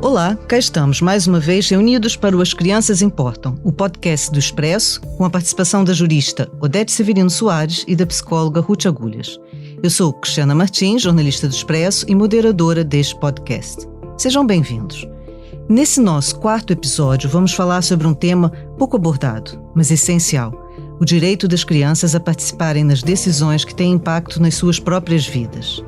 Olá, cá estamos mais uma vez reunidos para o As Crianças Importam, o podcast do Expresso, com a participação da jurista Odete Severino Soares e da psicóloga Ruth Agulhas. Eu sou Cristiana Martins, jornalista do Expresso e moderadora deste podcast. Sejam bem-vindos. Nesse nosso quarto episódio, vamos falar sobre um tema pouco abordado, mas essencial: o direito das crianças a participarem nas decisões que têm impacto nas suas próprias vidas.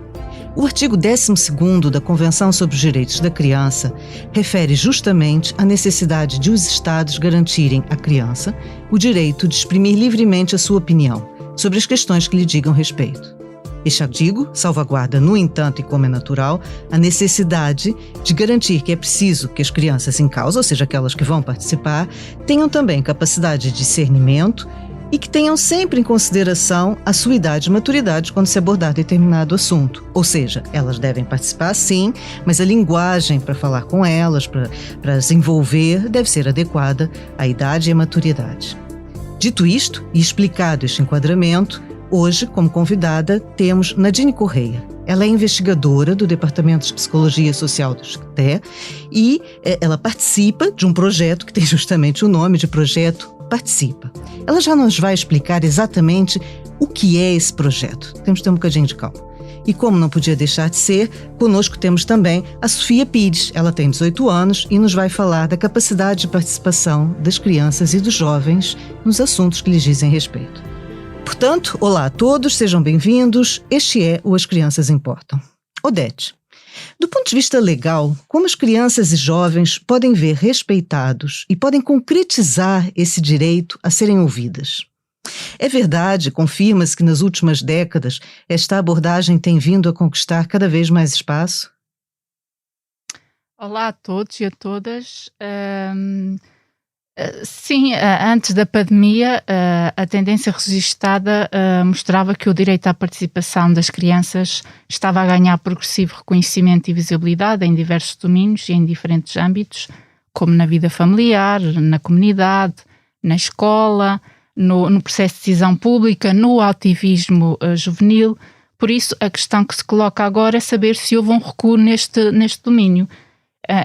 O artigo 12º da Convenção sobre os Direitos da Criança refere justamente à necessidade de os Estados garantirem à criança o direito de exprimir livremente a sua opinião sobre as questões que lhe digam respeito. Este artigo salvaguarda, no entanto, e como é natural, a necessidade de garantir que é preciso que as crianças em causa, ou seja, aquelas que vão participar, tenham também capacidade de discernimento e que tenham sempre em consideração a sua idade e maturidade quando se abordar determinado assunto. Ou seja, elas devem participar sim, mas a linguagem para falar com elas, para as envolver, deve ser adequada à idade e à maturidade. Dito isto e explicado este enquadramento, hoje, como convidada, temos Nadine Correia. Ela é investigadora do Departamento de Psicologia Social do ISCTE e ela participa de um projeto que tem justamente o nome de Projeto Participa. Ela já nos vai explicar exatamente o que é esse projeto. Temos que ter um bocadinho de calma. E como não podia deixar de ser, conosco temos também a Sofia Pires. Ela tem 18 anos e nos vai falar da capacidade de participação das crianças e dos jovens nos assuntos que lhes dizem respeito. Portanto, olá a todos, sejam bem-vindos. Este é o As Crianças Importam. Odete, do ponto de vista legal, como as crianças e jovens podem ver respeitados e podem concretizar esse direito a serem ouvidas? É verdade, confirma-se que nas últimas décadas esta abordagem tem vindo a conquistar cada vez mais espaço? Olá a todos e a todas. Sim, antes da pandemia, a tendência registada mostrava que o direito à participação das crianças estava a ganhar progressivo reconhecimento e visibilidade em diversos domínios e em diferentes âmbitos, como na vida familiar, na comunidade, na escola, no processo de decisão pública, no ativismo juvenil. Por isso, a questão que se coloca agora é saber se houve um recuo neste domínio,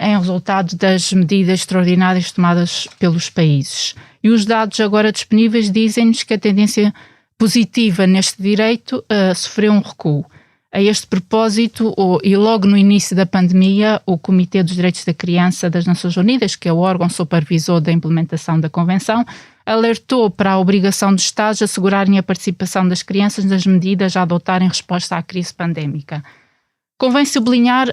em resultado das medidas extraordinárias tomadas pelos países. E os dados agora disponíveis dizem-nos que a tendência positiva neste direito sofreu um recuo. A este propósito, e logo no início da pandemia, o Comitê dos Direitos da Criança das Nações Unidas, que é o órgão supervisor da implementação da Convenção, alertou para a obrigação dos Estados de assegurarem a participação das crianças nas medidas a adotar em resposta à crise pandémica. Convém sublinhar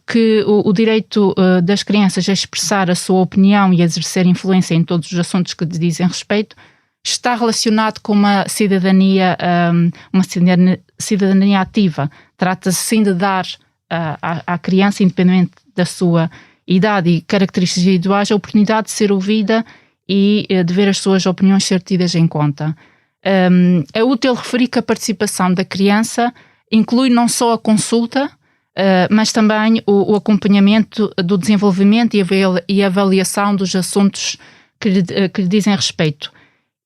que o direito das crianças a expressar a sua opinião e a exercer influência em todos os assuntos que lhes dizem respeito está relacionado com uma cidadania ativa. Trata-se sim de dar à criança, independente da sua idade e características individuais, a oportunidade de ser ouvida e de ver as suas opiniões ser tidas em conta. É útil referir que a participação da criança inclui não só a consulta, mas também o acompanhamento do desenvolvimento e avaliação dos assuntos que lhe dizem respeito,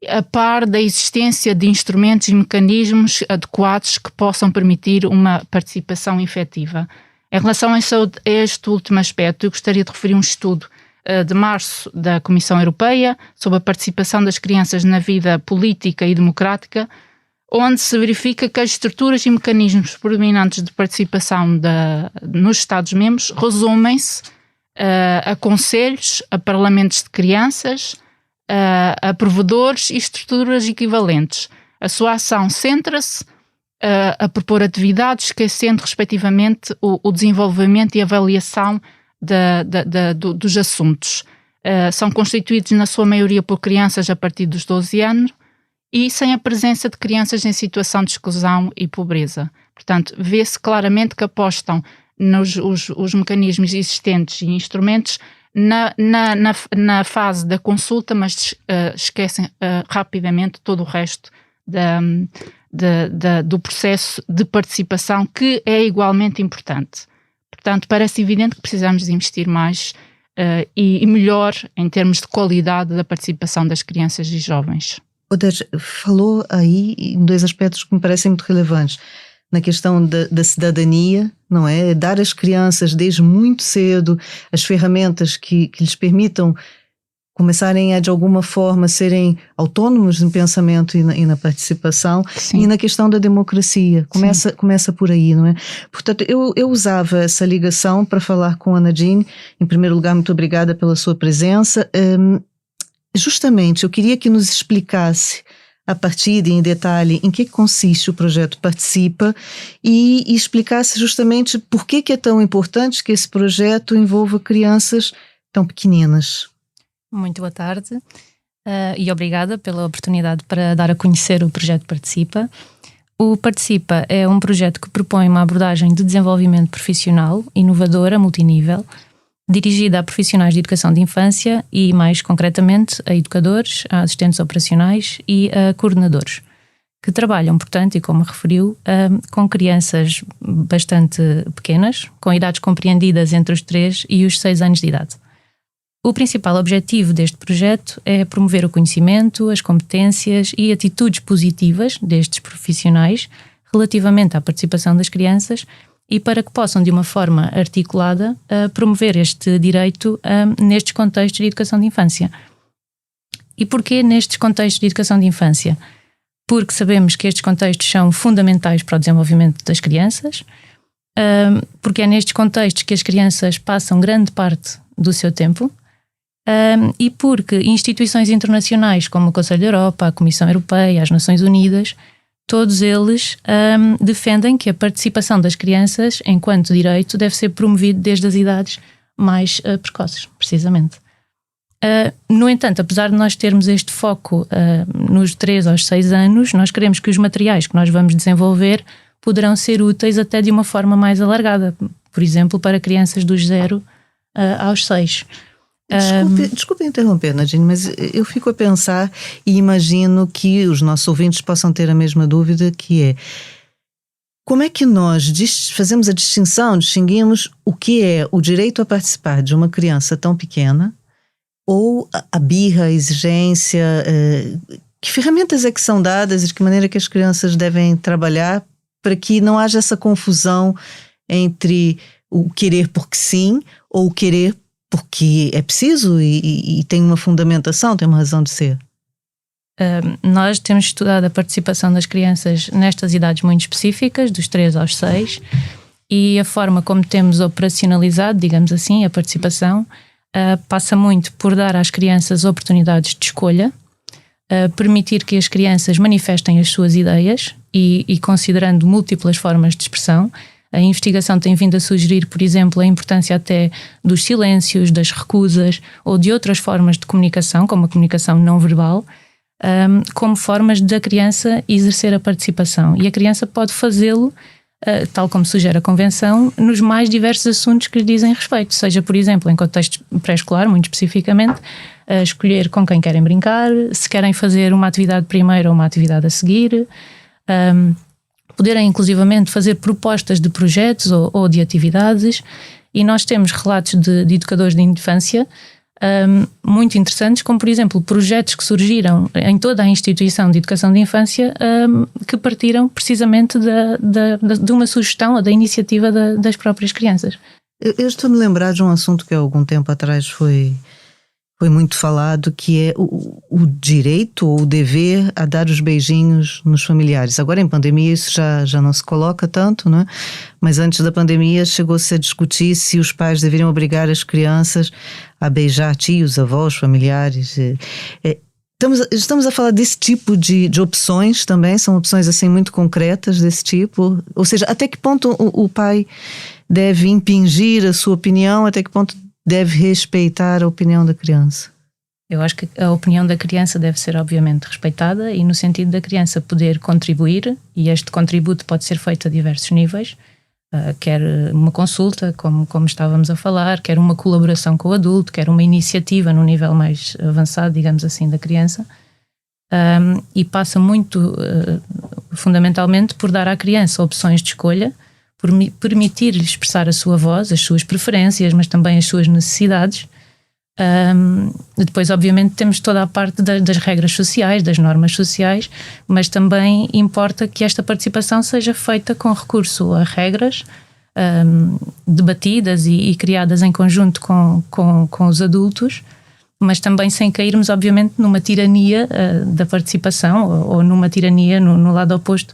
a par da existência de instrumentos e mecanismos adequados que possam permitir uma participação efetiva. Em relação a este último aspecto, eu gostaria de referir um estudo de março da Comissão Europeia sobre a participação das crianças na vida política e democrática, onde se verifica que as estruturas e mecanismos predominantes de participação nos Estados-membros resumem-se a conselhos, a parlamentos de crianças, a provedores e estruturas equivalentes. A sua ação centra-se a propor atividades, esquecendo respectivamente o desenvolvimento e avaliação dos assuntos. São constituídos na sua maioria por crianças a partir dos 12 anos, e sem a presença de crianças em situação de exclusão e pobreza. Portanto, vê-se claramente que apostam os mecanismos existentes e instrumentos na fase da consulta, mas esquecem rapidamente todo o resto do processo de participação, que é igualmente importante. Portanto, parece evidente que precisamos de investir mais e melhor em termos de qualidade da participação das crianças e jovens. Odete, falou aí em dois aspectos que me parecem muito relevantes. na questão da cidadania, não é? Dar às crianças desde muito cedo as ferramentas que lhes permitam começarem a, de alguma forma, serem autônomos no pensamento e na participação. Sim. E na questão da democracia. Começa por aí, não é? Portanto, eu usava essa ligação para falar com a Nadine. Em primeiro lugar, muito obrigada pela sua presença. Justamente, eu queria que nos explicasse a partir em detalhe em que consiste o projeto Participa e explicasse justamente por que é tão importante que esse projeto envolva crianças tão pequeninas. Muito boa tarde e obrigada pela oportunidade para dar a conhecer o projeto Participa. O Participa é um projeto que propõe uma abordagem de desenvolvimento profissional, inovadora, multinível, dirigida a profissionais de educação de infância e, mais concretamente, a educadores, a assistentes operacionais e a coordenadores, que trabalham, portanto, e como referiu, com crianças bastante pequenas, com idades compreendidas entre os 3 e os 6 anos de idade. O principal objetivo deste projeto é promover o conhecimento, as competências e atitudes positivas destes profissionais relativamente à participação das crianças e para que possam, de uma forma articulada, promover este direito nestes contextos de educação de infância. E porquê nestes contextos de educação de infância? Porque sabemos que estes contextos são fundamentais para o desenvolvimento das crianças, porque é nestes contextos que as crianças passam grande parte do seu tempo, e porque instituições internacionais como o Conselho da Europa, a Comissão Europeia, as Nações Unidas, todos eles defendem que a participação das crianças enquanto direito deve ser promovido desde as idades mais precoces, precisamente. No entanto, apesar de nós termos este foco nos 3 aos 6 anos, nós queremos que os materiais que nós vamos desenvolver poderão ser úteis até de uma forma mais alargada, por exemplo, para crianças dos 0 aos 6. Desculpe interromper, Nadine, mas eu fico a pensar e imagino que os nossos ouvintes possam ter a mesma dúvida, que é: como é que nós fazemos a distinção, distinguimos o que é o direito a participar de uma criança tão pequena ou a birra, a exigência, que ferramentas é que são dadas e de que maneira que as crianças devem trabalhar para que não haja essa confusão entre o querer porque sim ou o querer porque é preciso e tem uma fundamentação, tem uma razão de ser? Nós temos estudado a participação das crianças nestas idades muito específicas, dos 3 aos 6, e a forma como temos operacionalizado, digamos assim, a participação passa muito por dar às crianças oportunidades de escolha, permitir que as crianças manifestem as suas ideias e considerando múltiplas formas de expressão. A investigação tem vindo a sugerir, por exemplo, a importância até dos silêncios, das recusas ou de outras formas de comunicação, como a comunicação não verbal, como formas da criança exercer a participação. E a criança pode fazê-lo, tal como sugere a Convenção, nos mais diversos assuntos que lhe dizem respeito, seja, por exemplo, em contexto pré-escolar, muito especificamente, escolher com quem querem brincar, se querem fazer uma atividade primeiro ou uma atividade a seguir, poderem inclusivamente fazer propostas de projetos ou de atividades. E nós temos relatos de educadores de infância muito interessantes, como por exemplo projetos que surgiram em toda a instituição de educação de infância que partiram precisamente de uma sugestão ou da iniciativa das próprias crianças. Eu estou-me a lembrar de um assunto que há algum tempo atrás foi muito falado, que é o direito ou o dever a dar os beijinhos nos familiares. Agora em pandemia isso já não se coloca tanto, né? Mas antes da pandemia chegou-se a discutir se os pais deveriam obrigar as crianças a beijar tios, avós, familiares. Estamos a falar desse tipo de opções também, são opções assim muito concretas desse tipo, ou seja, até que ponto o pai deve impingir a sua opinião, até que ponto deve respeitar a opinião da criança? Eu acho que a opinião da criança deve ser obviamente respeitada e no sentido da criança poder contribuir, e este contributo pode ser feito a diversos níveis, quer uma consulta, como estávamos a falar, quer uma colaboração com o adulto, quer uma iniciativa no nível mais avançado, digamos assim, da criança, e passa muito fundamentalmente por dar à criança opções de escolha, por permitir-lhe expressar a sua voz, as suas preferências, mas também as suas necessidades, Depois, obviamente, temos toda a parte das regras sociais, das normas sociais, mas também importa que esta participação seja feita com recurso a regras debatidas e criadas em conjunto com os adultos, mas também sem cairmos, obviamente, numa tirania da participação ou numa tirania no lado oposto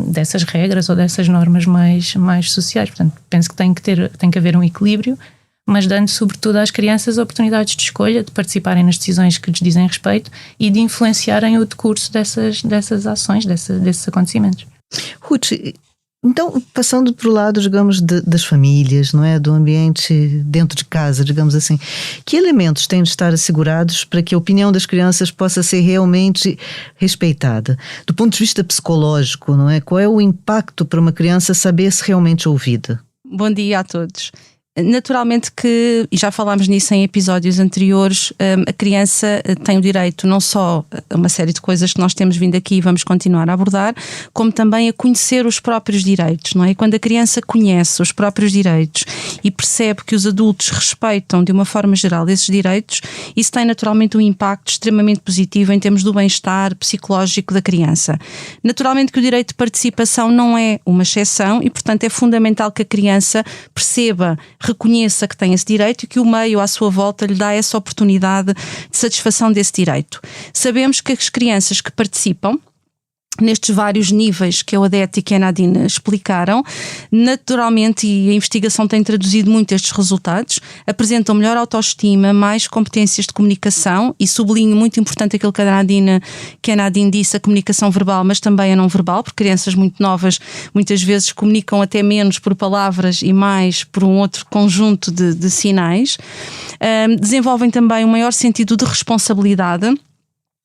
dessas regras ou dessas normas mais sociais. Portanto, penso que tem que haver um equilíbrio, mas dando sobretudo às crianças oportunidades de escolha, de participarem nas decisões que lhes dizem respeito e de influenciarem o decurso dessas ações, desses acontecimentos. Ruth, então, passando para o lado, digamos, das famílias, não é? Do ambiente dentro de casa, digamos assim, que elementos têm de estar assegurados para que a opinião das crianças possa ser realmente respeitada? Do ponto de vista psicológico, não é? Qual é o impacto para uma criança saber se realmente ouvida? Bom dia a todos. Naturalmente que, e já falámos nisso em episódios anteriores, a criança tem o direito não só a uma série de coisas que nós temos vindo aqui e vamos continuar a abordar, como também a conhecer os próprios direitos, não é? E quando a criança conhece os próprios direitos e percebe que os adultos respeitam de uma forma geral esses direitos, isso tem naturalmente um impacto extremamente positivo em termos do bem-estar psicológico da criança. Naturalmente que o direito de participação não é uma exceção e, portanto, é fundamental que a criança perceba, reconheça que tem esse direito e que o meio à sua volta lhe dá essa oportunidade de satisfação desse direito. Sabemos que as crianças que participam nestes vários níveis que a Odete e que a Nadine explicaram, naturalmente, e a investigação tem traduzido muito estes resultados, apresentam melhor autoestima, mais competências de comunicação, e sublinho muito importante aquilo que a Nadine disse, a comunicação verbal, mas também a não verbal, porque crianças muito novas muitas vezes comunicam até menos por palavras e mais por um outro conjunto de sinais. Desenvolvem também um maior sentido de responsabilidade.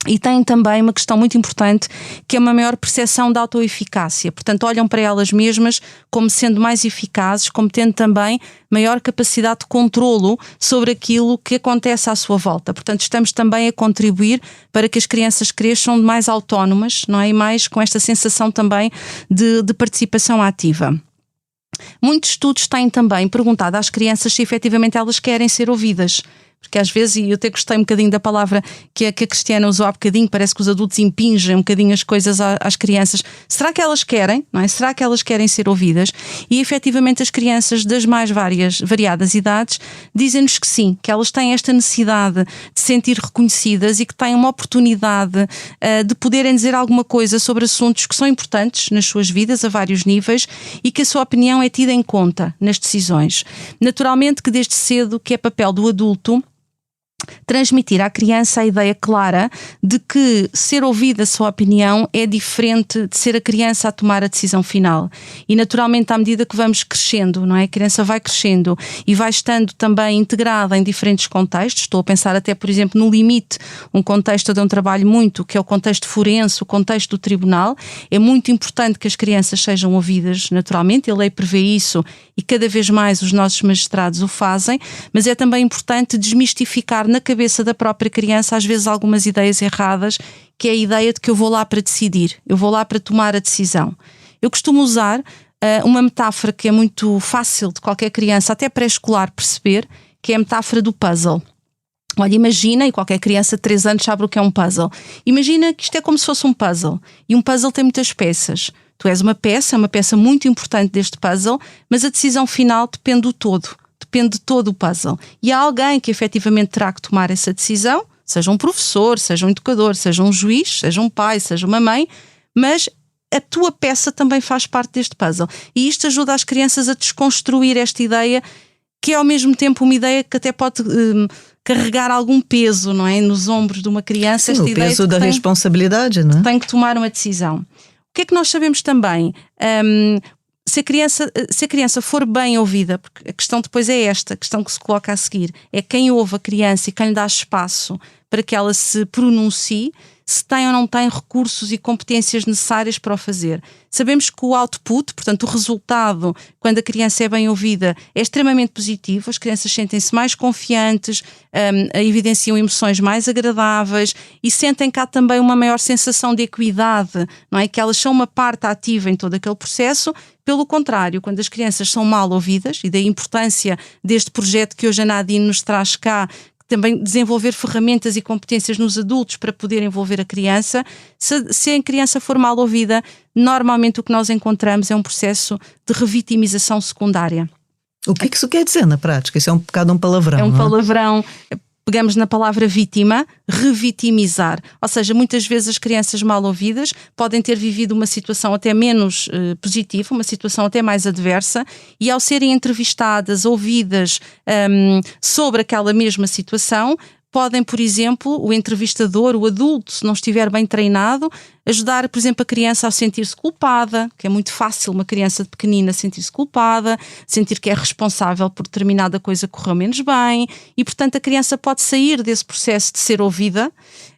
E têm também uma questão muito importante, que é uma maior percepção da autoeficácia. Portanto, olham para elas mesmas como sendo mais eficazes, como tendo também maior capacidade de controlo sobre aquilo que acontece à sua volta. Portanto, estamos também a contribuir para que as crianças cresçam mais autónomas, não é? E mais com esta sensação também de participação ativa. Muitos estudos têm também perguntado às crianças se efetivamente elas querem ser ouvidas. Porque às vezes, e eu até gostei um bocadinho da palavra que a Cristiana usou há bocadinho, parece que os adultos impingem um bocadinho as coisas às crianças. Será que elas querem? Não é? Será que elas querem ser ouvidas? E efetivamente as crianças das mais variadas idades dizem-nos que sim, que elas têm esta necessidade de sentir reconhecidas e que têm uma oportunidade de poderem dizer alguma coisa sobre assuntos que são importantes nas suas vidas a vários níveis e que a sua opinião é tida em conta nas decisões. Naturalmente que desde cedo que é papel do adulto transmitir à criança a ideia clara de que ser ouvida a sua opinião é diferente de ser a criança a tomar a decisão final. E naturalmente, à medida que vamos crescendo, não é? A criança vai crescendo e vai estando também integrada em diferentes contextos. Estou a pensar até, por exemplo, no limite, um contexto onde eu trabalho muito, que é o contexto forense, o contexto do tribunal. É muito importante que as crianças sejam ouvidas naturalmente, a lei prevê isso e cada vez mais os nossos magistrados o fazem, mas é também importante desmistificar na cabeça da própria criança às vezes algumas ideias erradas, que é a ideia de que eu vou lá para decidir, eu vou lá para tomar a decisão. Eu costumo usar uma metáfora que é muito fácil de qualquer criança, até pré-escolar, perceber, que é a metáfora do puzzle. Olha, imagina, e qualquer criança de 3 anos sabe o que é um puzzle. Imagina que isto é como se fosse um puzzle, e um puzzle tem muitas peças. Tu és uma peça muito importante deste puzzle, mas a decisão final depende do todo. Depende de todo o puzzle. E há alguém que efetivamente terá que tomar essa decisão, seja um professor, seja um educador, seja um juiz, seja um pai, seja uma mãe, mas a tua peça também faz parte deste puzzle. E isto ajuda as crianças a desconstruir esta ideia, que é ao mesmo tempo uma ideia que até pode carregar algum peso, não é? Nos ombros de uma criança. Sim, esta o ideia peso da responsabilidade, não é? Tem que tomar uma decisão. O que é que nós sabemos também? Se a criança for bem ouvida, porque a questão depois é esta, a questão que se coloca a seguir, é quem ouve a criança e quem lhe dá espaço para que ela se pronuncie, se tem ou não tem recursos e competências necessárias para o fazer. Sabemos que o output, portanto o resultado, quando a criança é bem ouvida, é extremamente positivo, as crianças sentem-se mais confiantes, evidenciam emoções mais agradáveis e sentem cá também uma maior sensação de equidade, não é? Que elas são uma parte ativa em todo aquele processo. Pelo contrário, quando as crianças são mal ouvidas, e da importância deste projeto que hoje a Nadine nos traz cá, também desenvolver ferramentas e competências nos adultos para poder envolver a criança. Se a criança for mal ouvida, normalmente o que nós encontramos é um processo de revitimização secundária. O que isso quer dizer na prática? Isso é um bocado um palavrão. É um não é? palavrão. Pegamos na palavra vítima, revitimizar. Ou seja, muitas vezes as crianças mal ouvidas podem ter vivido uma situação até menos positiva, uma situação até mais adversa, e ao serem entrevistadas, ouvidas sobre aquela mesma situação, podem, por exemplo, o entrevistador, o adulto, se não estiver bem treinado, ajudar, por exemplo, a criança a sentir-se culpada, que é muito fácil uma criança pequenina sentir-se culpada, sentir que é responsável por determinada coisa que correu menos bem, e portanto a criança pode sair desse processo de ser ouvida,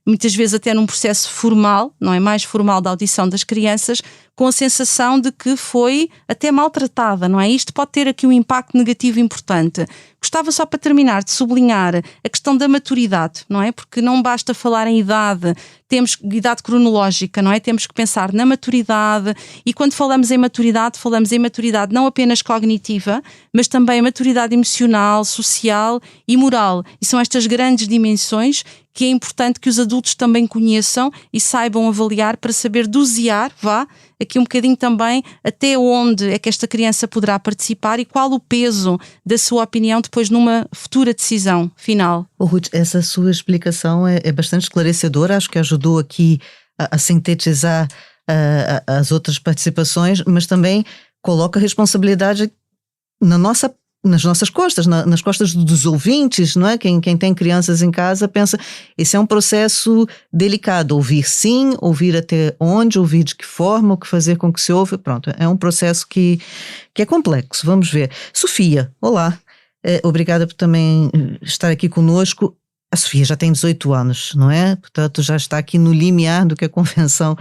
muitas vezes até num processo formal, não é mais formal, da audição das crianças, com a sensação de que foi até maltratada, não é? Isto pode ter aqui um impacto negativo importante. Gostava só, para terminar, de sublinhar a questão da maturidade, não é? Porque não basta falar em idade, temos idade cronológica, não é? Temos que pensar na maturidade, e quando falamos em maturidade não apenas cognitiva, mas também a maturidade emocional, social e moral. E são estas grandes dimensões que é importante que os adultos também conheçam e saibam avaliar, para saber dosear, aqui um bocadinho também, até onde é que esta criança poderá participar e qual o peso da sua opinião depois numa futura decisão final. Ruth, essa sua explicação é bastante esclarecedora, acho que ajudou aqui a sintetizar as outras participações, mas também coloca a responsabilidade nas nossas costas, nas costas dos ouvintes, não é? Quem tem crianças em casa pensa, esse é um processo delicado, ouvir sim, ouvir até onde, ouvir de que forma, o que fazer com que se ouve, pronto, é um processo que é complexo, vamos ver. Sofia, olá, obrigada por também estar aqui conosco. A Sofia já tem 18 anos, não é? Portanto, já está aqui no limiar do que a Convenção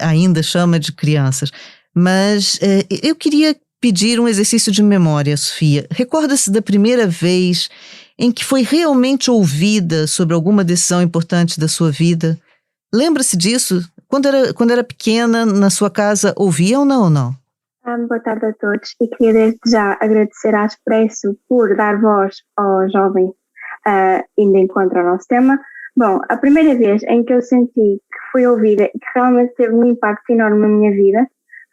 ainda chama de crianças. Mas eu queria pedir um exercício de memória, Sofia. Recorda-se da primeira vez em que foi realmente ouvida sobre alguma decisão importante da sua vida? Lembra-se disso? Quando era pequena, na sua casa, ouvia ou não? Boa tarde a todos, e queria desde já agradecer à Expresso por dar voz aos jovens, indo em contra ao nosso tema. Bom, a primeira vez em que eu senti que fui ouvida e que realmente teve um impacto enorme na minha vida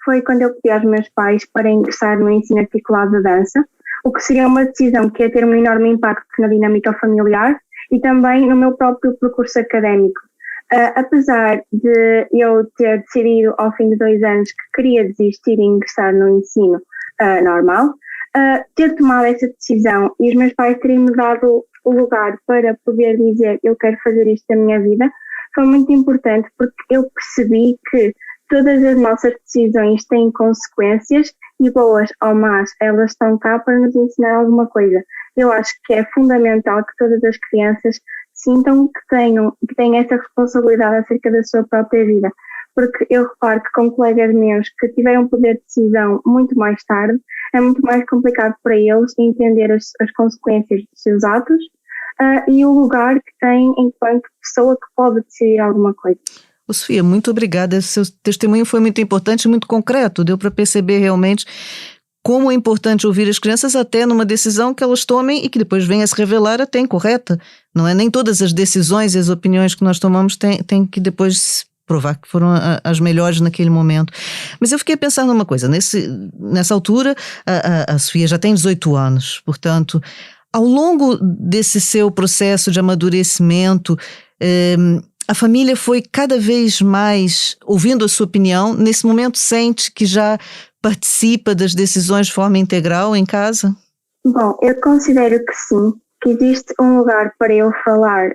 foi quando eu pedi aos meus pais para ingressar no ensino articulado de dança, o que seria uma decisão que ia ter um enorme impacto na dinâmica familiar e também no meu próprio percurso académico. Apesar de eu ter decidido ao fim de 2 anos que queria desistir e ingressar no ensino normal, ter tomado essa decisão e os meus pais terem-me dado o lugar para poder dizer eu quero fazer isto da minha vida, foi muito importante, porque eu percebi que todas as nossas decisões têm consequências e, boas ou más, elas estão cá para nos ensinar alguma coisa. Eu acho que é fundamental que todas as crianças sintam que têm essa responsabilidade acerca da sua própria vida, porque eu reparo que com colegas meus que tiveram poder de decisão muito mais tarde, é muito mais complicado para eles entender as consequências dos seus atos e o lugar que têm enquanto pessoa que pode decidir alguma coisa. Sofia, muito obrigada. Esse seu testemunho foi muito importante e muito concreto. Deu para perceber realmente como é importante ouvir as crianças até numa decisão que elas tomem e que depois venha a se revelar até incorreta. Não é? Nem todas as decisões e as opiniões que nós tomamos têm que depois provar que foram as melhores naquele momento. Mas eu fiquei pensando numa coisa. Nessa altura, a Sofia já tem 18 anos. Portanto, ao longo desse seu processo de amadurecimento, a família foi cada vez mais ouvindo a sua opinião. Nesse momento sente que já participa das decisões de forma integral em casa? Bom, eu considero que sim, que existe um lugar para eu falar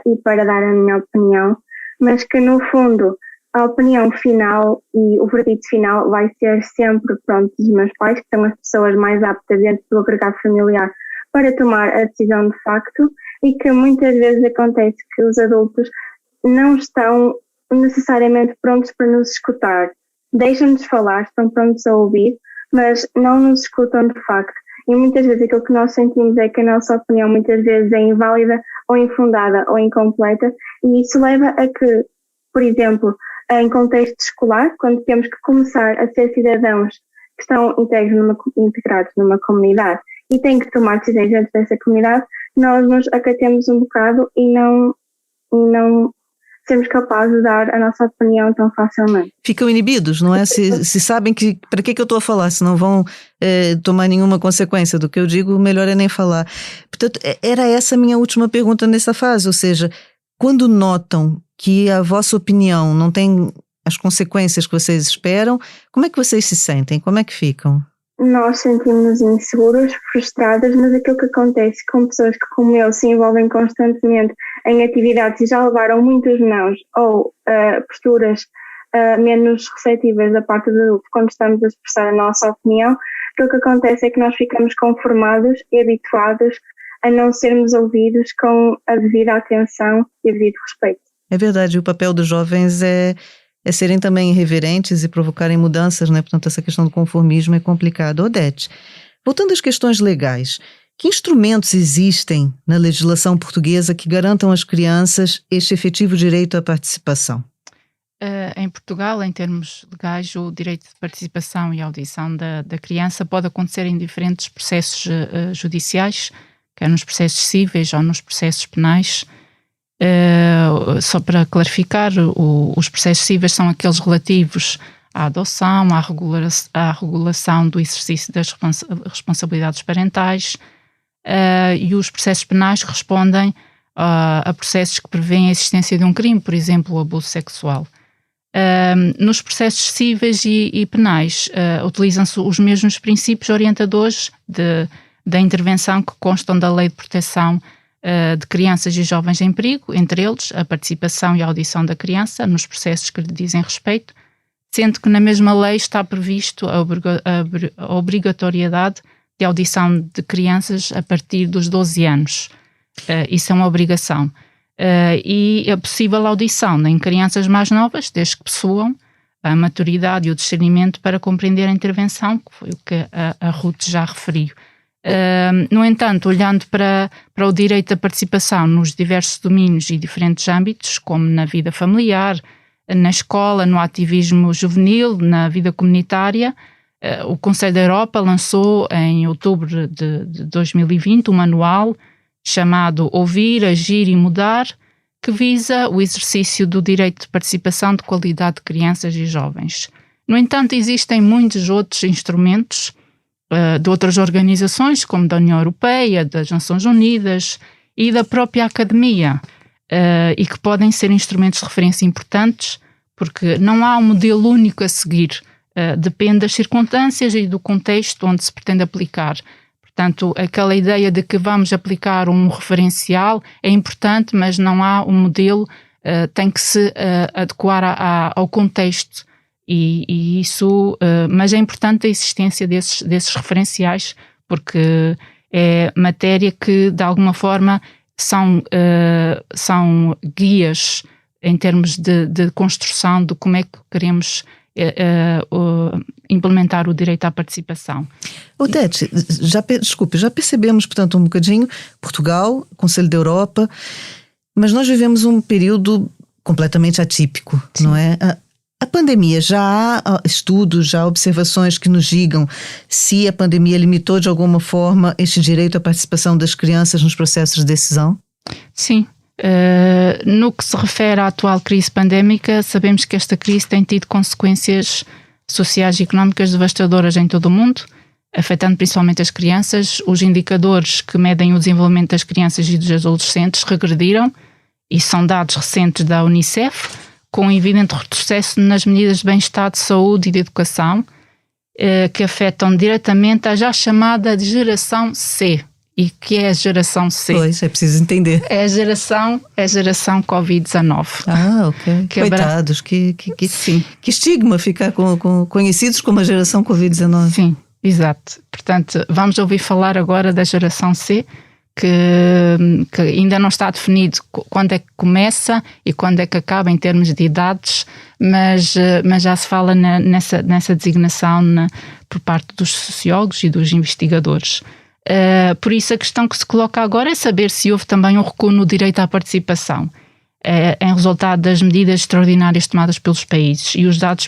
e para dar a minha opinião, mas que no fundo a opinião final e o verdito final vai ser sempre dos meus pais, que são as pessoas mais aptas dentro do agregado familiar para tomar a decisão de facto, e que muitas vezes acontece que os adultos não estão necessariamente prontos para nos escutar. Deixam-nos falar, estão prontos a ouvir, mas não nos escutam de facto. E muitas vezes aquilo que nós sentimos é que a nossa opinião muitas vezes é inválida ou infundada ou incompleta, e isso leva a que, por exemplo, em contexto escolar, quando temos que começar a ser cidadãos que estão integrados numa comunidade e têm que tomar decisões dentro dessa comunidade, nós nos acatemos um bocado e não sermos capazes de dar a nossa opinião tão facilmente. Ficam inibidos, não é? Se sabem que para que eu estou a falar, se não vão tomar nenhuma consequência do que eu digo, melhor é nem falar. Portanto, era essa a minha última pergunta nessa fase, ou seja, quando notam que a vossa opinião não tem as consequências que vocês esperam, como é que vocês se sentem? Como é que ficam? Nós sentimos-nos inseguros, frustradas, mas aquilo que acontece com pessoas que, como eu, se envolvem constantemente em atividades e já levaram muitos nãos ou posturas menos receptivas da parte do adulto quando estamos a expressar a nossa opinião, aquilo que acontece é que nós ficamos conformados e habituados a não sermos ouvidos com a devida atenção e devido respeito. É verdade, o papel dos jovens é serem também irreverentes e provocarem mudanças, né? Portanto, essa questão do conformismo é complicada. Odete, voltando às questões legais, que instrumentos existem na legislação portuguesa que garantam às crianças este efetivo direito à participação? Em Portugal, em termos legais, o direito de participação e audição da criança pode acontecer em diferentes processos judiciais, quer nos processos cíveis ou nos processos penais. Só para clarificar, os processos cíveis são aqueles relativos à adoção, à regulação do exercício das responsabilidades parentais, e os processos penais respondem a processos que prevêem a existência de um crime, por exemplo, o abuso sexual. Nos processos cíveis e penais utilizam-se os mesmos princípios orientadores da intervenção que constam da Lei de Proteção de Crianças e Jovens em Perigo, entre eles a participação e a audição da criança nos processos que lhe dizem respeito, sendo que na mesma lei está previsto a obrigatoriedade de audição de crianças a partir dos 12 anos. Isso é uma obrigação. E é possível a audição em crianças mais novas, desde que possuam a maturidade e o discernimento para compreender a intervenção, que foi o que a Ruth já referiu. No entanto, olhando para o direito à participação nos diversos domínios e diferentes âmbitos, como na vida familiar, na escola, no ativismo juvenil, na vida comunitária, o Conselho da Europa lançou em outubro de 2020 um manual chamado Ouvir, Agir e Mudar, que visa o exercício do direito de participação de qualidade de crianças e jovens. No entanto, existem muitos outros instrumentos de outras organizações, como da União Europeia, das Nações Unidas e da própria academia, e que podem ser instrumentos de referência importantes, porque não há um modelo único a seguir, depende das circunstâncias e do contexto onde se pretende aplicar. Portanto, aquela ideia de que vamos aplicar um referencial é importante, mas não há um modelo, tem que se adequar ao contexto. E isso, mas é importante a existência desses referenciais, porque é matéria que de alguma forma são guias em termos de construção de como é que queremos implementar o direito à participação. Odete, já percebemos, portanto, um bocadinho Portugal, Conselho da Europa, mas nós vivemos um período completamente atípico, sim, não é? A pandemia, já há estudos, já há observações que nos digam se a pandemia limitou de alguma forma este direito à participação das crianças nos processos de decisão? Sim. No que se refere à atual crise pandémica, sabemos que esta crise tem tido consequências sociais e económicas devastadoras em todo o mundo, afetando principalmente as crianças. Os indicadores que medem o desenvolvimento das crianças e dos adolescentes regrediram, e são dados recentes da Unicef, com evidente retrocesso nas medidas de bem-estar, de saúde e de educação, que afetam diretamente a já chamada geração C. E que é a geração C? Pois, é preciso entender. É a geração Covid-19. Ah, ok. Coitados, que estigma ficar conhecidos como a geração Covid-19. Sim, exato. Portanto, vamos ouvir falar agora da geração C, que ainda não está definido quando é que começa e quando é que acaba em termos de idades, mas já se fala nessa designação por parte dos sociólogos e dos investigadores. Por isso a questão que se coloca agora é saber se houve também um recuo no direito à participação em resultado das medidas extraordinárias tomadas pelos países, e dos dados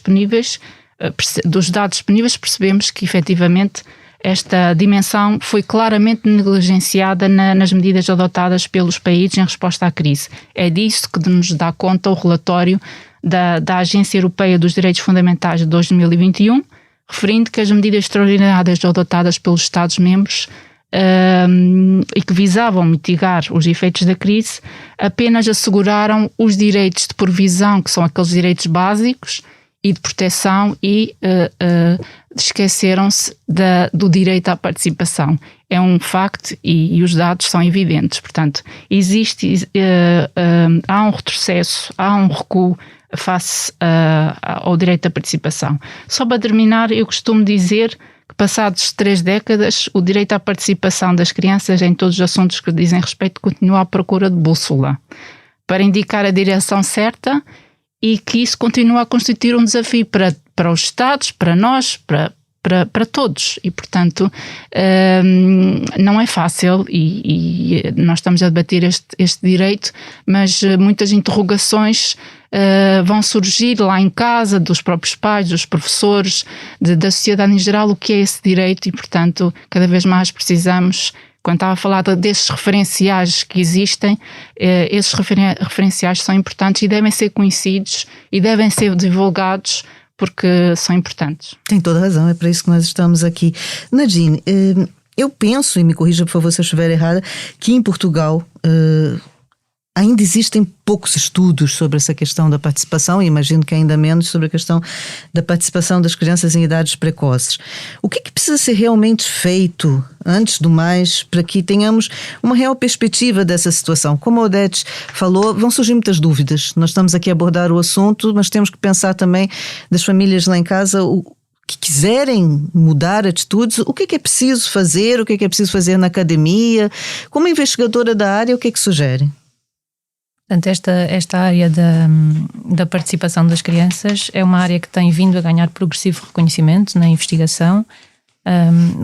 disponíveis percebemos que efetivamente esta dimensão foi claramente negligenciada nas medidas adotadas pelos países em resposta à crise. É disso que nos dá conta o relatório da Agência Europeia dos Direitos Fundamentais de 2021, referindo que as medidas extraordinárias adotadas pelos Estados-membros e que visavam mitigar os efeitos da crise apenas asseguraram os direitos de provisão, que são aqueles direitos básicos, e de proteção, e esqueceram-se do direito à participação. É um facto e os dados são evidentes. Portanto, há um retrocesso, há um recuo face ao direito à participação. Só para terminar, eu costumo dizer que passados 3 décadas, o direito à participação das crianças em todos os assuntos que dizem respeito continua à procura de bússola, para indicar a direção certa, e que isso continua a constituir um desafio para os Estados, para nós, para todos. E, portanto, não é fácil, e nós estamos a debater este direito, mas muitas interrogações vão surgir lá em casa, dos próprios pais, dos professores, da sociedade em geral, o que é esse direito, e, portanto, cada vez mais precisamos. Quando estava a falar desses referenciais que existem, esses referenciais são importantes e devem ser conhecidos e devem ser divulgados, porque são importantes. Tem toda a razão, é para isso que nós estamos aqui. Nadine, eu penso, e me corrija por favor se eu estiver errada, que em Portugal ainda existem poucos estudos sobre essa questão da participação, e imagino que ainda menos sobre a questão da participação das crianças em idades precoces. O que precisa ser realmente feito, antes do mais, para que tenhamos uma real perspectiva dessa situação? Como a Odete falou, vão surgir muitas dúvidas. Nós estamos aqui a abordar o assunto, mas temos que pensar também das famílias lá em casa, que quiserem mudar atitudes, o que é preciso fazer, o que é preciso fazer na academia. Como investigadora da área, o que sugere? Portanto, esta área da participação das crianças é uma área que tem vindo a ganhar progressivo reconhecimento na investigação,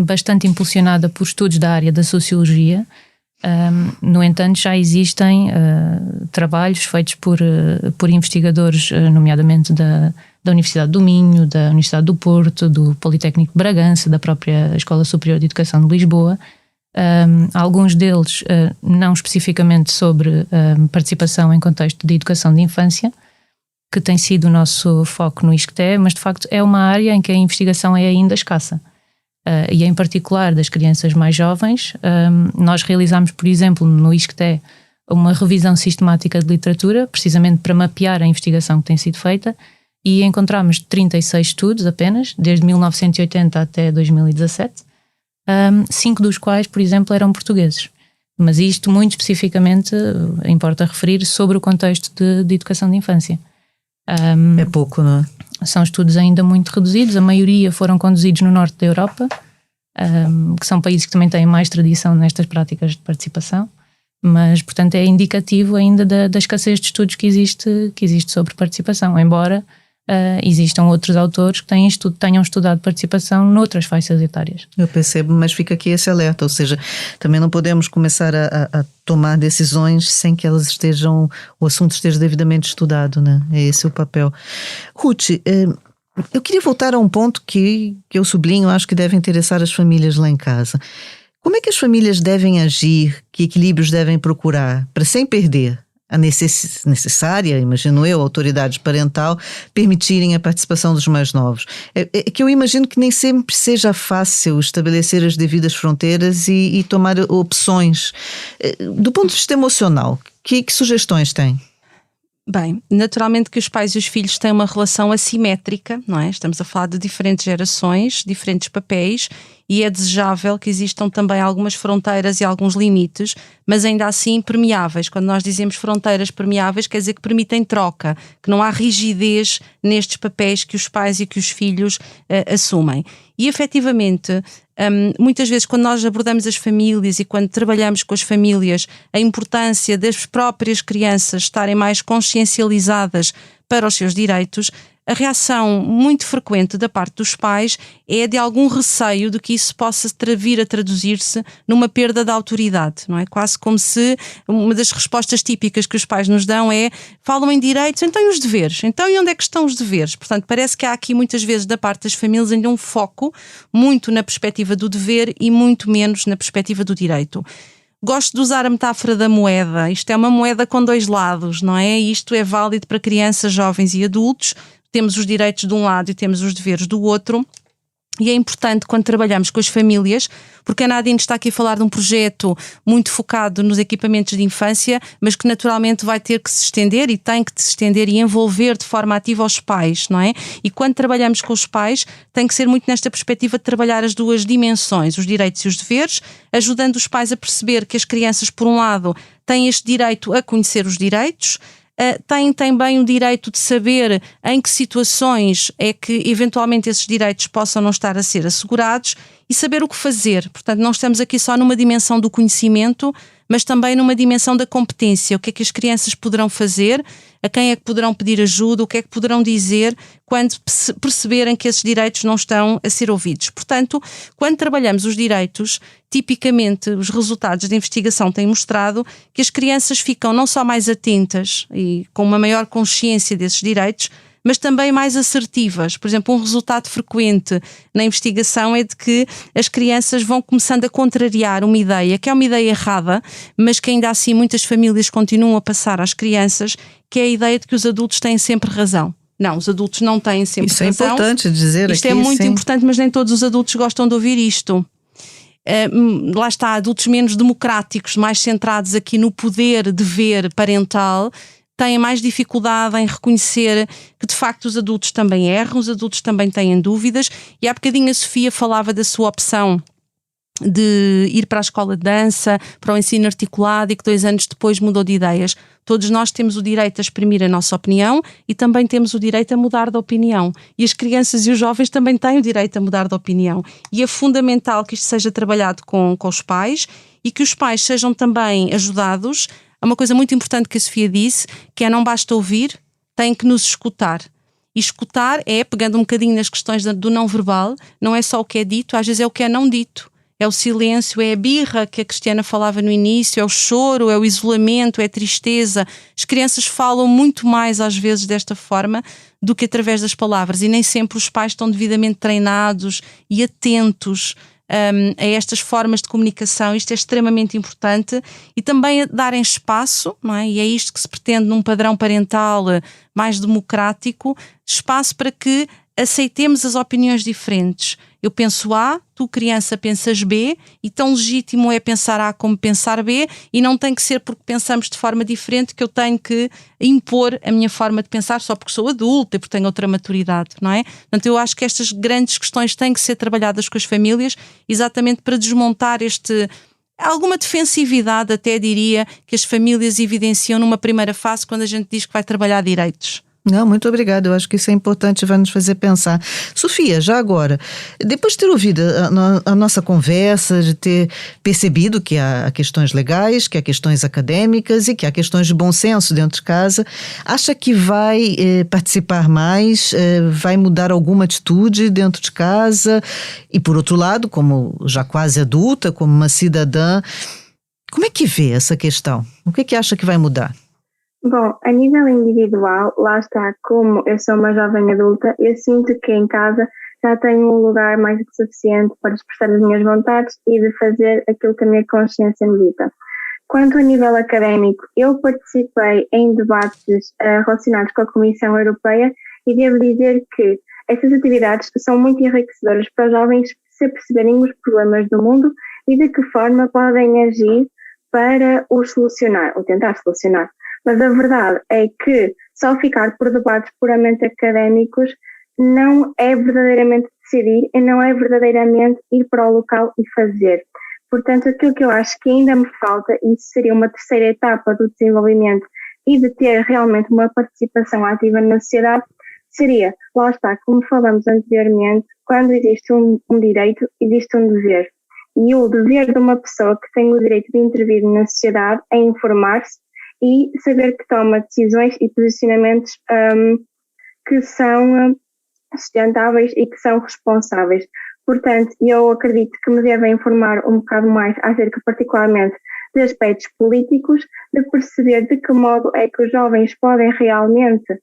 bastante impulsionada por estudos da área da sociologia. No entanto, já existem trabalhos feitos por investigadores, nomeadamente da Universidade do Minho, da Universidade do Porto, do Politécnico de Bragança, da própria Escola Superior de Educação de Lisboa. Alguns deles não especificamente sobre participação em contexto de educação de infância, que tem sido o nosso foco no ISCTE, mas de facto é uma área em que a investigação é ainda escassa. E em particular das crianças mais jovens, nós realizamos, por exemplo, no ISCTE, uma revisão sistemática de literatura, precisamente para mapear a investigação que tem sido feita, e encontramos 36 estudos apenas, desde 1980 até 2017, 5 dos quais, por exemplo, eram portugueses. Mas isto, muito especificamente, importa referir sobre o contexto de educação de infância. É pouco, não é? São estudos ainda muito reduzidos, a maioria foram conduzidos no norte da Europa, que são países que também têm mais tradição nestas práticas de participação, mas, portanto, é indicativo ainda da escassez de estudos que existe sobre participação, embora existam outros autores que tenham estudado participação noutras faixas etárias. Eu percebo, mas fica aqui esse alerta, ou seja, também não podemos começar a tomar decisões sem que o assunto esteja devidamente estudado, né? É esse o papel. Ruth, eu queria voltar a um ponto que eu sublinho, acho que deve interessar as famílias lá em casa. Como é que as famílias devem agir, que equilíbrios devem procurar, para sem perder a necessária, imagino eu, a autoridade parental, permitirem a participação dos mais novos? É que eu imagino que nem sempre seja fácil estabelecer as devidas fronteiras e tomar opções. Do ponto de vista emocional, que sugestões tem? Bem, naturalmente que os pais e os filhos têm uma relação assimétrica, não é? Estamos a falar de diferentes gerações, diferentes papéis, e é desejável que existam também algumas fronteiras e alguns limites, mas ainda assim permeáveis. Quando nós dizemos fronteiras permeáveis, quer dizer que permitem troca, que não há rigidez nestes papéis que os pais e que os filhos assumem. E efetivamente, muitas vezes quando nós abordamos as famílias e quando trabalhamos com as famílias, a importância das próprias crianças estarem mais consciencializadas para os seus direitos, a reação muito frequente da parte dos pais é de algum receio de que isso possa vir a traduzir-se numa perda da autoridade, não é? Quase como se uma das respostas típicas que os pais nos dão é: falam em direitos, então e os deveres? Então e onde é que estão os deveres? Portanto, parece que há aqui muitas vezes da parte das famílias ainda um foco muito na perspectiva do dever e muito menos na perspectiva do direito. Gosto de usar a metáfora da moeda. Isto é uma moeda com dois lados, não é? Isto é válido para crianças, jovens e adultos. Temos os direitos de um lado e temos os deveres do outro. E é importante quando trabalhamos com as famílias, porque a Nadine está aqui a falar de um projeto muito focado nos equipamentos de infância, mas que naturalmente vai ter que se estender e tem que se estender e envolver de forma ativa os pais, não é? E quando trabalhamos com os pais, tem que ser muito nesta perspectiva de trabalhar as duas dimensões, os direitos e os deveres, ajudando os pais a perceber que as crianças, por um lado, têm este direito a conhecer os direitos, têm também o direito de saber em que situações é que eventualmente esses direitos possam não estar a ser assegurados e saber o que fazer. Portanto, não estamos aqui só numa dimensão do conhecimento, mas também numa dimensão da competência. O que é que as crianças poderão fazer, a quem é que poderão pedir ajuda, o que é que poderão dizer quando perceberem que esses direitos não estão a ser ouvidos. Portanto, quando trabalhamos os direitos, tipicamente os resultados da investigação têm mostrado que as crianças ficam não só mais atentas e com uma maior consciência desses direitos, mas também mais assertivas. Por exemplo, um resultado frequente na investigação é de que as crianças vão começando a contrariar uma ideia, que é uma ideia errada, mas que ainda assim muitas famílias continuam a passar às crianças, que é a ideia de que os adultos têm sempre razão. Não, os adultos não têm sempre razão. Isso é importante dizer isto aqui. Isto é muito sim. importante, mas nem todos os adultos gostam de ouvir isto. Lá está, adultos menos democráticos, mais centrados aqui no poder, dever parental, têm mais dificuldade em reconhecer que de facto os adultos também erram, os adultos também têm dúvidas. E há bocadinho a Sofia falava da sua opção de ir para a escola de dança, para o ensino articulado, e que 2 anos depois mudou de ideias. Todos nós temos o direito a exprimir a nossa opinião e também temos o direito a mudar de opinião. E as crianças e os jovens também têm o direito a mudar de opinião. E é fundamental que isto seja trabalhado com os pais e que os pais sejam também ajudados. Há uma coisa muito importante que a Sofia disse, que é: não basta ouvir, tem que nos escutar. E escutar é, pegando um bocadinho nas questões do não verbal, não é só o que é dito, às vezes é o que é não dito. É o silêncio, é a birra que a Cristiana falava no início, é o choro, é o isolamento, é a tristeza. As crianças falam muito mais às vezes desta forma do que através das palavras, e nem sempre os pais estão devidamente treinados e atentos a estas formas de comunicação. Isto é extremamente importante, e também a darem espaço, não é? E é isto que se pretende num padrão parental mais democrático, espaço para que aceitemos as opiniões diferentes. Eu penso A, tu criança pensas B, e tão legítimo é pensar A como pensar B, e não tem que ser porque pensamos de forma diferente que eu tenho que impor a minha forma de pensar só porque sou adulta e porque tenho outra maturidade, não é? Portanto, eu acho que estas grandes questões têm que ser trabalhadas com as famílias, exatamente para desmontar alguma defensividade, até diria, que as famílias evidenciam numa primeira fase quando a gente diz que vai trabalhar direitos. Não, muito obrigada. Eu acho que isso é importante e vai nos fazer pensar. Sofia, já agora, depois de ter ouvido a nossa conversa, de ter percebido que há questões legais, que há questões acadêmicas e que há questões de bom senso dentro de casa, acha que vai participar mais, vai mudar alguma atitude dentro de casa? E por outro lado, como já quase adulta, como uma cidadã, como é que vê essa questão? O que é que acha que vai mudar? Bom, a nível individual, lá está, como eu sou uma jovem adulta, eu sinto que em casa já tenho um lugar mais do que suficiente para expressar as minhas vontades e de fazer aquilo que a minha consciência me dita. Quanto a nível académico, eu participei em debates relacionados com a Comissão Europeia e devo dizer que essas atividades são muito enriquecedoras para os jovens se perceberem os problemas do mundo e de que forma podem agir para os solucionar, ou tentar solucionar. Mas a verdade é que só ficar por debates puramente académicos não é verdadeiramente decidir e não é verdadeiramente ir para o local e fazer. Portanto, aquilo que eu acho que ainda me falta, e isso seria uma terceira etapa do desenvolvimento e de ter realmente uma participação ativa na sociedade, seria, lá está, como falamos anteriormente, quando existe um direito, existe um dever. E o dever de uma pessoa que tem o direito de intervir na sociedade é informar-se e saber que toma decisões e posicionamentos que são sustentáveis e que são responsáveis. Portanto, eu acredito que me devem informar um bocado mais acerca particularmente de aspectos políticos, de perceber de que modo é que os jovens podem realmente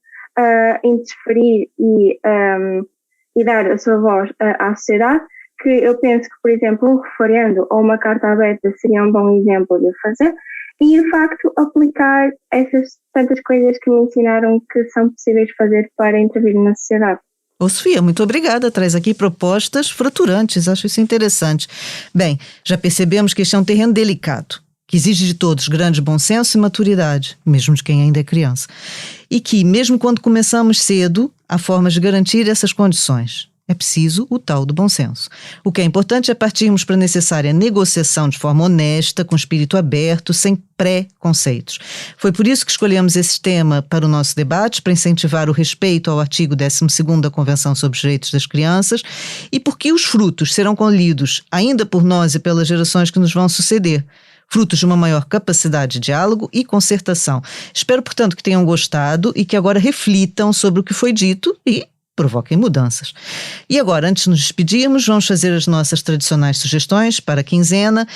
interferir e dar a sua voz à sociedade, que eu penso que, por exemplo, um referendo ou uma carta aberta seria um bom exemplo de fazer, e de facto aplicar essas tantas coisas que me ensinaram que são possíveis fazer para intervir na sociedade. Ô Sofia, muito obrigada, traz aqui propostas fraturantes, acho isso interessante. Bem, já percebemos que este é um terreno delicado, que exige de todos grande bom senso e maturidade, mesmo de quem ainda é criança. E que, mesmo quando começamos cedo, há formas de garantir essas condições. É preciso o tal do bom senso. O que é importante é partirmos para a necessária negociação de forma honesta, com espírito aberto, sem pré-conceitos. Foi por isso que escolhemos esse tema para o nosso debate, para incentivar o respeito ao artigo 12º da Convenção sobre os Direitos das Crianças e porque os frutos serão colhidos ainda por nós e pelas gerações que nos vão suceder. Frutos de uma maior capacidade de diálogo e concertação. Espero, portanto, que tenham gostado e que agora reflitam sobre o que foi dito e provoquem mudanças. E agora, antes de nos despedirmos, vamos fazer as nossas tradicionais sugestões para a quinzena.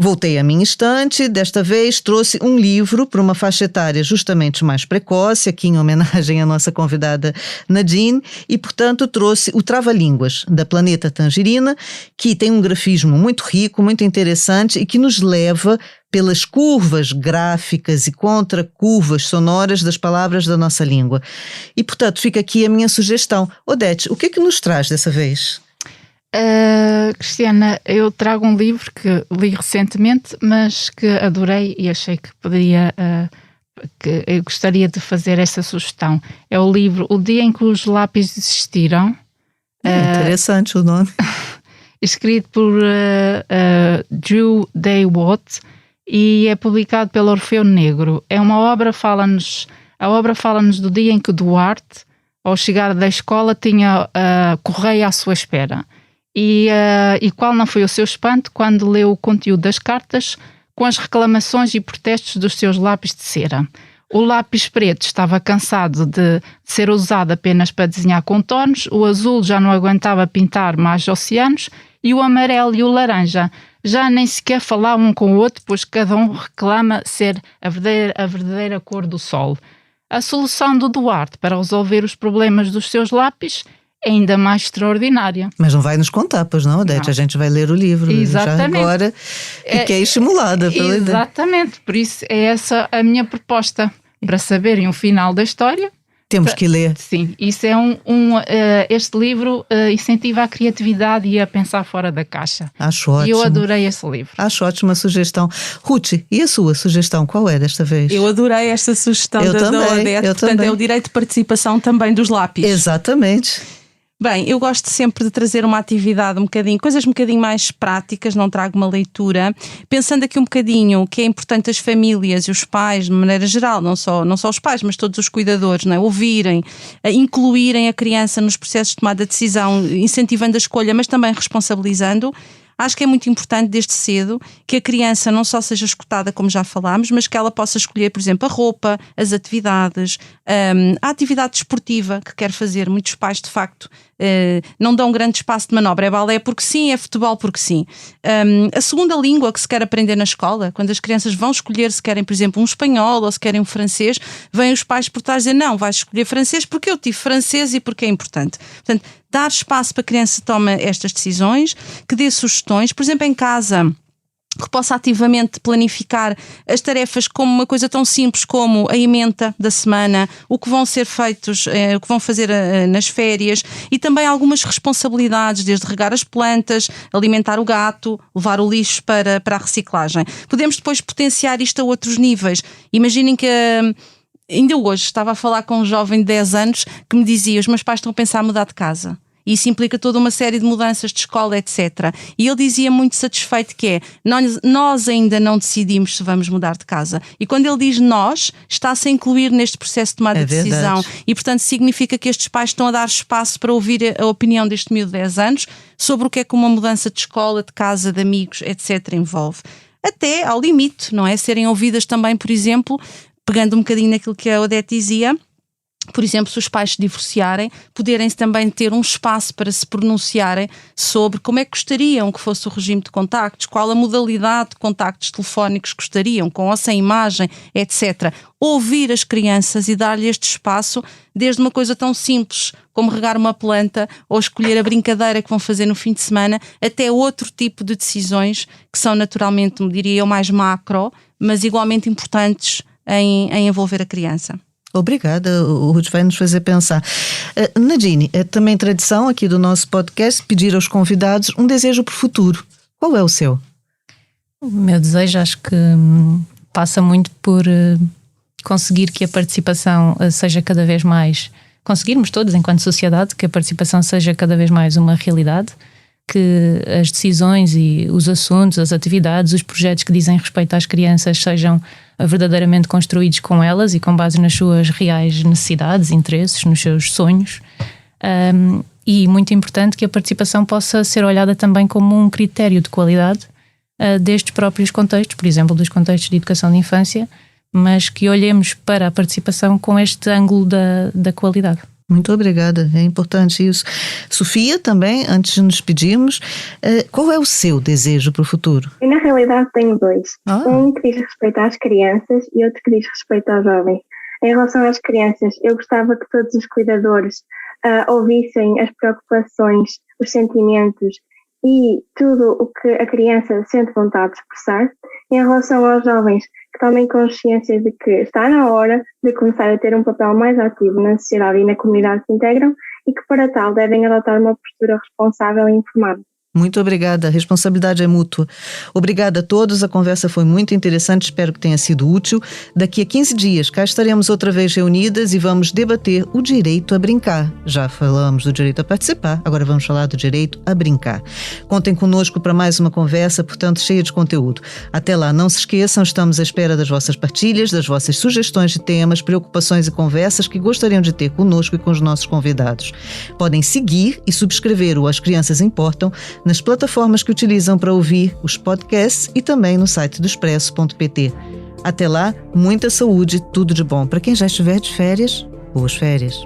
Voltei à minha estante, desta vez trouxe um livro para uma faixa etária justamente mais precoce, aqui em homenagem à nossa convidada Nadine, e portanto trouxe o Trava-Línguas, da Planeta Tangerina, que tem um grafismo muito rico, muito interessante e que nos leva pelas curvas gráficas e contra-curvas sonoras das palavras da nossa língua. E portanto fica aqui a minha sugestão. Odete, o que é que nos traz dessa vez? Cristiana, eu trago um livro que li recentemente, mas que adorei e achei que poderia, que eu gostaria de fazer essa sugestão. É o livro O Dia em que os Lápis Existiram. Interessante o nome. Escrito por Drew Day Watt e é publicado pelo Orfeu Negro. É uma obra, a obra fala-nos do dia em que Duarte, ao chegar da escola, tinha correio à sua espera. E qual não foi o seu espanto quando leu o conteúdo das cartas com as reclamações e protestos dos seus lápis de cera. O lápis preto estava cansado de ser usado apenas para desenhar contornos, o azul já não aguentava pintar mais oceanos e o amarelo e o laranja já nem sequer falavam um com o outro, pois cada um reclama ser a verdadeira cor do sol. A solução do Duarte para resolver os problemas dos seus lápis é ainda mais extraordinária. Mas não vai nos contar, pois não, Odete? Não. A gente vai ler o livro. Exatamente. Já agora fiquei estimulada pela ideia. Exatamente, por isso é essa a minha proposta. Para saberem o final da história... Temos que ler. Sim, isso é este livro incentiva a criatividade e a pensar fora da caixa. Acho ótimo. E eu adorei esse livro. Acho ótima sugestão. Ruth, e a sua sugestão, qual é desta vez? Eu adorei esta sugestão da Odete. Portanto, também. É o direito de participação também dos lápis. Exatamente. Bem, eu gosto sempre de trazer uma atividade coisas um bocadinho mais práticas, não trago uma leitura, pensando aqui um bocadinho que é importante as famílias e os pais, de maneira geral, não só os pais, mas todos os cuidadores, não é? Ouvirem, incluírem a criança nos processos de tomada de decisão, incentivando a escolha, mas também responsabilizando. Acho que é muito importante desde cedo que a criança não só seja escutada, como já falámos, mas que ela possa escolher, por exemplo, a roupa, as atividades, a atividade desportiva que quer fazer. Muitos pais, de facto, não dão grande espaço de manobra. É balé porque sim, é futebol porque sim. A segunda língua que se quer aprender na escola, quando as crianças vão escolher se querem, por exemplo, um espanhol ou se querem um francês, vêm os pais por trás dizer, não, vais escolher francês porque eu tive francês e porque é importante. Portanto, dar espaço para que a criança tome estas decisões, que dê sugestões, por exemplo, em casa, que possa ativamente planificar as tarefas como uma coisa tão simples como a ementa da semana, o que vão ser feitos, o que vão fazer nas férias e também algumas responsabilidades, desde regar as plantas, alimentar o gato, levar o lixo para a reciclagem. Podemos depois potenciar isto a outros níveis. Imaginem que... Ainda hoje estava a falar com um jovem de 10 anos que me dizia: os meus pais estão a pensar em mudar de casa. E isso implica toda uma série de mudanças de escola, etc. E ele dizia muito satisfeito que nós ainda não decidimos se vamos mudar de casa. E quando ele diz nós, está-se a incluir neste processo de tomada de decisão. E, portanto, significa que estes pais estão a dar espaço para ouvir a opinião deste miúdo de 10 anos sobre o que é que uma mudança de escola, de casa, de amigos, etc. envolve. Até ao limite, não é? Serem ouvidas também, por exemplo... Pegando um bocadinho naquilo que a Odete dizia, por exemplo, se os pais se divorciarem, poderem também ter um espaço para se pronunciarem sobre como é que gostariam que fosse o regime de contactos, qual a modalidade de contactos telefónicos gostariam, com ou sem imagem, etc. Ouvir as crianças e dar-lhe este espaço, desde uma coisa tão simples como regar uma planta ou escolher a brincadeira que vão fazer no fim de semana, até outro tipo de decisões que são naturalmente, diria eu, mais macro, mas igualmente importantes em envolver a criança. Obrigada, o Ruth vai nos fazer pensar. Nadine, é também tradição aqui do nosso podcast pedir aos convidados um desejo para o futuro. Qual é o seu? O meu desejo acho que passa muito por conseguir que a participação seja cada vez mais, conseguirmos todos enquanto sociedade, que a participação seja cada vez mais uma realidade, que as decisões e os assuntos, as atividades, os projetos que dizem respeito às crianças sejam verdadeiramente construídos com elas e com base nas suas reais necessidades, interesses, nos seus sonhos. E muito importante que a participação possa ser olhada também como um critério de qualidade destes próprios contextos, por exemplo, dos contextos de educação de infância, mas que olhemos para a participação com este ângulo da qualidade. Muito obrigada, é importante isso. Sofia, também, antes de nos pedirmos, qual é o seu desejo para o futuro? Eu, na realidade, tenho dois. Um que diz respeito às crianças e outro que diz respeito aos jovens. Em relação às crianças, eu gostava que todos os cuidadores ouvissem as preocupações, os sentimentos e tudo o que a criança sente vontade de expressar. Em relação aos jovens, que tomem consciência de que está na hora de começar a ter um papel mais ativo na sociedade e na comunidade que integram e que para tal devem adotar uma postura responsável e informada. Muito obrigada, a responsabilidade é mútua. Obrigada a todos, a conversa foi muito interessante, espero que tenha sido útil. Daqui a 15 dias cá estaremos outra vez reunidas e vamos debater o direito a brincar. Já falamos do direito a participar, agora vamos falar do direito a brincar. Contem conosco para mais uma conversa, portanto, cheia de conteúdo. Até lá, não se esqueçam, estamos à espera das vossas partilhas, das vossas sugestões de temas, preocupações e conversas que gostariam de ter conosco e com os nossos convidados. Podem seguir e subscrever o As Crianças Importam nas plataformas que utilizam para ouvir os podcasts e também no site do expresso.pt. Até lá, muita saúde e tudo de bom. Para quem já estiver de férias, boas férias.